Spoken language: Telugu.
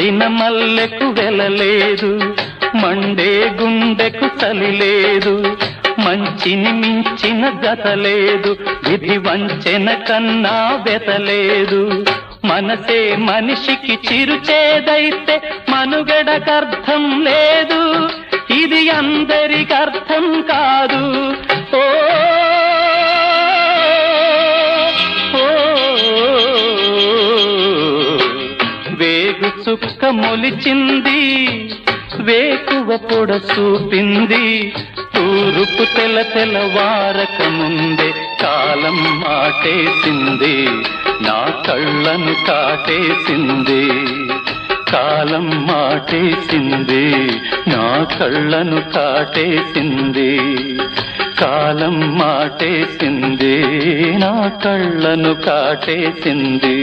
వాడిన మల్లెకు వెలలేదు, మండే గుండెకు చలి లేదు, మంచిని మించిన జత లేదు, విధి వంచెన కన్నా వెతలేదు. మనసే మనిషికి చిరుచేదైతే మనుగడకర్థం లేదు, ఇది అందరికర్థం కాదు. ఓ వేగు చుక్క మొలిచింది, వేకువ పొడ చూపింది, తూరుపు తెల్లవారక ముందే కాలం మాటేసింది, నా కళ్ళను కాటేసింది. కాలం మాటేసింది, నా కళ్ళను కాటేసింది. కాలం మాటేసింది, నా కళ్ళను కాటేసింది.